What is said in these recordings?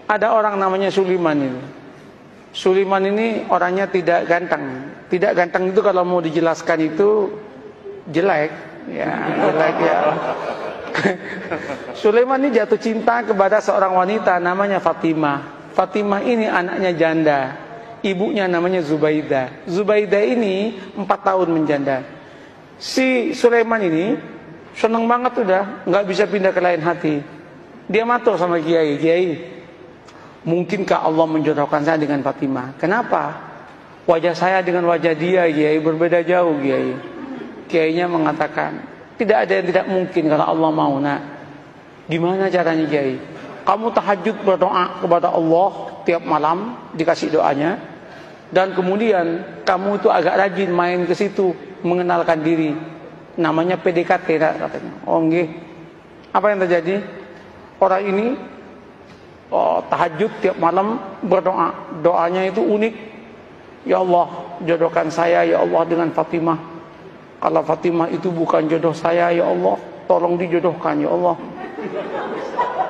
Ada orang namanya Sulaiman ini. Sulaiman ini orangnya tidak ganteng. Tidak ganteng itu kalau mau dijelaskan itu jelek, ya jelek ya. Sulaiman ini jatuh cinta kepada seorang wanita namanya Fatimah. Fatimah ini anaknya janda. Ibunya namanya Zubaidah. Zubaidah ini 4 tahun menjanda. Si Sulaiman ini seneng banget udah, nggak bisa pindah ke lain hati. Dia matur sama Kiai, Kiai, mungkinkah Allah menjodohkan saya dengan Fatimah? Kenapa? Wajah saya dengan wajah dia, Kiai, berbeda jauh, Kiai. Kiainya mengatakan, tidak ada yang tidak mungkin kalau Allah mau, nak. Gimana caranya, Kiai? Kamu tahajud berdoa kepada Allah tiap malam, dikasih doanya. Dan kemudian kamu itu agak rajin main ke situ, mengenalkan diri. Namanya PDKT, katanya. Oh, nggih. Apa yang terjadi? Orang ini tahajud tiap malam berdoa. Doanya itu unik. Ya Allah, jodohkan saya ya Allah dengan Fatimah. Kalau Fatimah itu bukan jodoh saya, ya Allah, tolong dijodohkan ya Allah.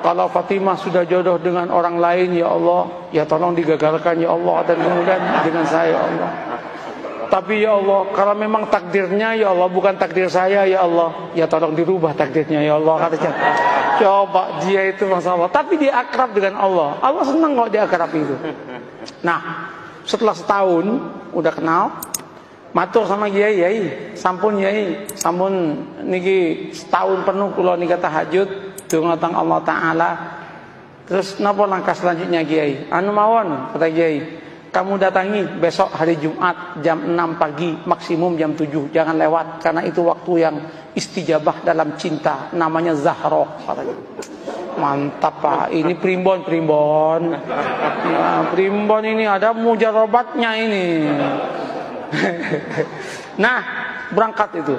Kalau Fatimah sudah jodoh dengan orang lain, ya Allah, ya tolong digagalkan ya Allah, dan kemudian dengan saya ya Allah. Tapi ya Allah, kalau memang takdirnya ya Allah bukan takdir saya ya Allah, ya tolong dirubah takdirnya ya Allah, katanya. Coba dia itu masalah, tapi dia akrab dengan Allah. Allah senang kalau dia akrab itu. Nah, setelah setahun udah kenal, matur sama Kiai, Kiai, sampun Kiai, sampun niki setahun penuh kula nika tahajud dungatang Allah Ta'ala. Terus napa langkah selanjutnya, Kiai? Anu mawon, kata Kiai, kamu datangi besok hari Jumat jam 6 pagi, maksimum jam 7, jangan lewat, karena itu waktu yang istijabah dalam cinta, namanya Zahroh, katanya. Mantap Pak, ini primbon ya, primbon ini ada mujarobatnya ini. Nah, berangkat itu.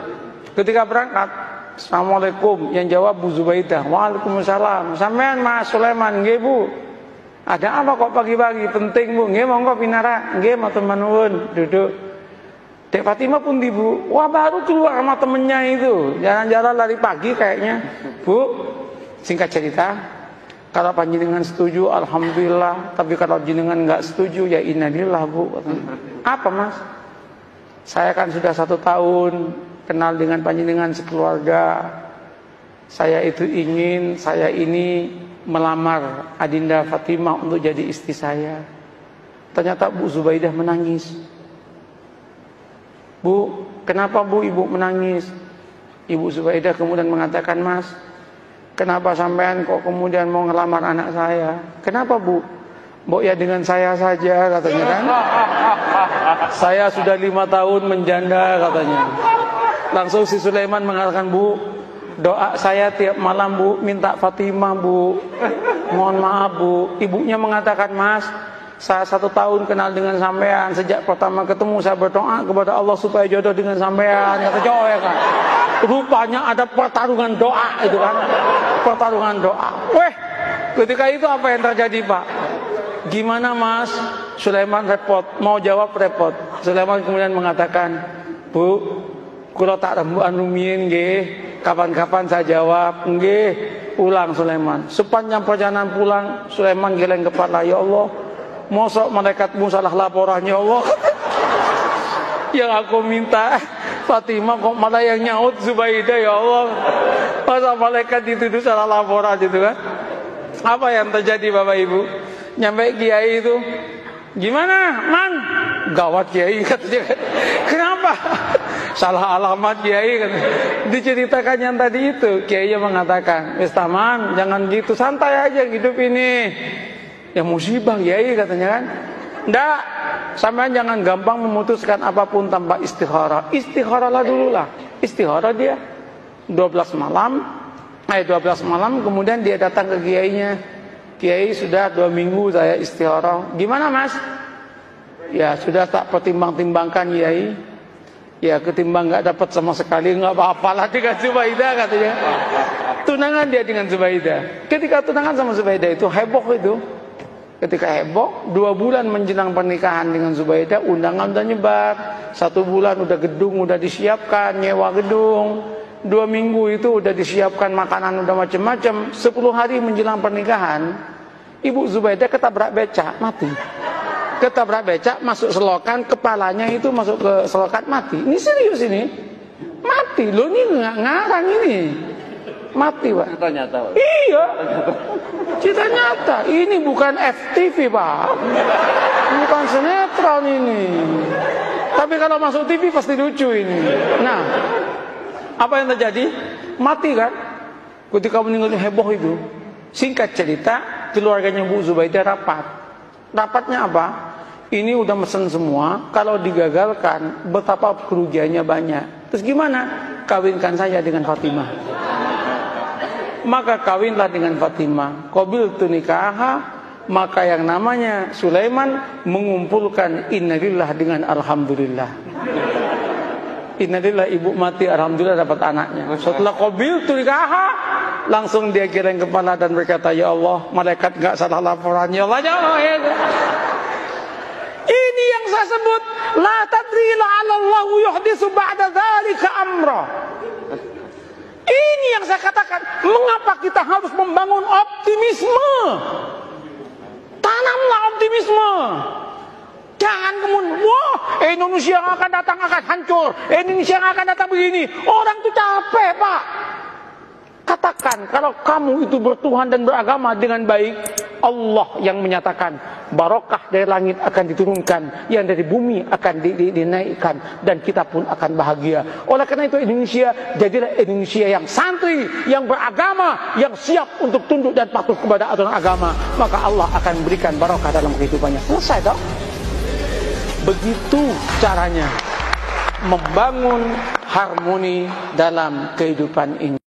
Ketika berangkat, Assalamualaikum, yang jawab Bu Zubaidah. Waalaikumsalam. Sampean Mas Sulaiman, nggih Bu. Ada apa kok pagi-pagi? Penting Bu. Nggih monggo pinara. Nggih matur nuwun, duduk. Dek Fatimah pun di Bu. Wah, baru keluar sama temennya itu. Jalan-jalan lari pagi kayaknya. Bu, singkat cerita, kalau panjenengan setuju alhamdulillah, tapi kalau jenengan enggak setuju ya innalillah Bu. Apa Mas? Saya kan sudah 1 tahun kenal dengan panjenengan sekeluarga. Saya itu ingin saya ini melamar Adinda Fatimah untuk jadi istri saya. Ternyata Bu Zubaidah menangis. Bu, kenapa Bu Ibu menangis? Ibu Zubaidah kemudian mengatakan, Mas, kenapa sampean kok kemudian mau ngelamar anak saya? Kenapa Bu? Mbok ya dengan saya saja, katanya kan. Saya sudah 5 tahun menjanda, katanya. Langsung si Sulaiman mengatakan, Bu, doa saya tiap malam Bu, minta Fatimah Bu. Mohon maaf Bu. Ibunya mengatakan, Mas, saya 1 tahun kenal dengan sampean. Sejak pertama ketemu saya berdoa kepada Allah supaya jodoh dengan sampean. Kata cowok ya kan. Rupanya ada pertarungan doa itu kan. Pertarungan doa. Weh, ketika itu apa yang terjadi Pak? Gimana Mas? Sulaiman repot, mau jawab repot. Sulaiman kemudian mengatakan, Bu, kula tak rembukan rumiyin nggih, kapan-kapan saya jawab nggih. Ulang Sulaiman. Sepanjang perjalanan pulang, Sulaiman geleng kepala, ya Allah, mosok malaikatmu salah laporan ya Allah. Yang aku minta Fatimah kok malah yang nyaut Zubaidah ya Allah. Masa malaikat dituduh salah laporan gitu kan? Apa yang terjadi Bapak Ibu? Nyampe Kiai itu, gimana Man? Gawat Kiai katanya. Kenapa? Salah alamat Kiai katanya. Diceritakan yang tadi itu, Kiai mengatakan, wis taman, jangan gitu, santai aja hidup ini. Ya musibah Kiai katanya kan. Nggak, sampean jangan gampang memutuskan apapun tanpa istikharah. Istikharahlah dulu lah. Istikharah dia 12 malam kemudian dia datang ke kiainya. Kiai, sudah 2 minggu saya istikharah. Gimana Mas? Ya sudah tak pertimbang-timbangkan Kiai. Ya ketimbang nggak dapat sama sekali, nggak apa-apalah dengan Zubaidah katanya. Tunangan dia dengan Zubaidah. Ketika tunangan sama Zubaidah itu heboh itu. Ketika heboh, 2 bulan menjelang pernikahan dengan Zubaidah, undangan udah nyebar. 1 bulan udah gedung udah disiapkan, nyewa gedung. 2 minggu itu udah disiapkan makanan udah macam-macam. 10 hari menjelang pernikahan, Ibu Zubaidah ketabrak becak, mati. Ketabrak becak, masuk selokan, kepalanya itu masuk ke selokan, mati. Ini serius ini. Mati, loh ini nggak ngarang ini. Mati, Pak. Cerita nyata, Pak. Iya. Cerita nyata. Ini bukan FTV, Pak. Bukan sinetron ini. Tapi kalau masuk TV pasti lucu ini. Nah, apa yang terjadi? Mati kan? Ketika meninggalnya heboh itu. Singkat cerita, keluarganya Bu Zubaidah rapat. Rapatnya apa? Ini udah mesen semua. Kalau digagalkan, betapa kerugiannya banyak. Terus gimana? Kawinkan saya dengan Fatimah. Maka kawinlah dengan Fatimah. Qabiltu nikaha. Maka yang namanya Sulaiman mengumpulkan innalillah dengan alhamdulillah. Innalillah, ibu mati, alhamdulillah dapat anaknya. Setelah qabiltu nikaha, langsung dia geleng kepala dan berkata, ya Allah, malaikat gak salah laporan. Ya Allah, ya Allah. Ini yang saya sebut, la tadri la'alallahu yuhdisu ba'da dzalika amra. Ini yang saya katakan, mengapa kita harus membangun optimisme? Tanamlah optimisme. Jangan kemudian, wah, Indonesia yang akan datang akan hancur, Indonesia yang akan datang begini. Orang itu capek, Pak. Katakan, kalau kamu itu bertuhan dan beragama dengan baik, Allah yang menyatakan, barokah dari langit akan diturunkan, yang dari bumi akan dinaikkan, dan kita pun akan bahagia. Oleh karena itu Indonesia, jadilah Indonesia yang santri, yang beragama, yang siap untuk tunduk dan patuh kepada aturan agama. Maka Allah akan berikan barokah dalam kehidupannya. Selesai dong. Begitu caranya membangun harmoni dalam kehidupan ini.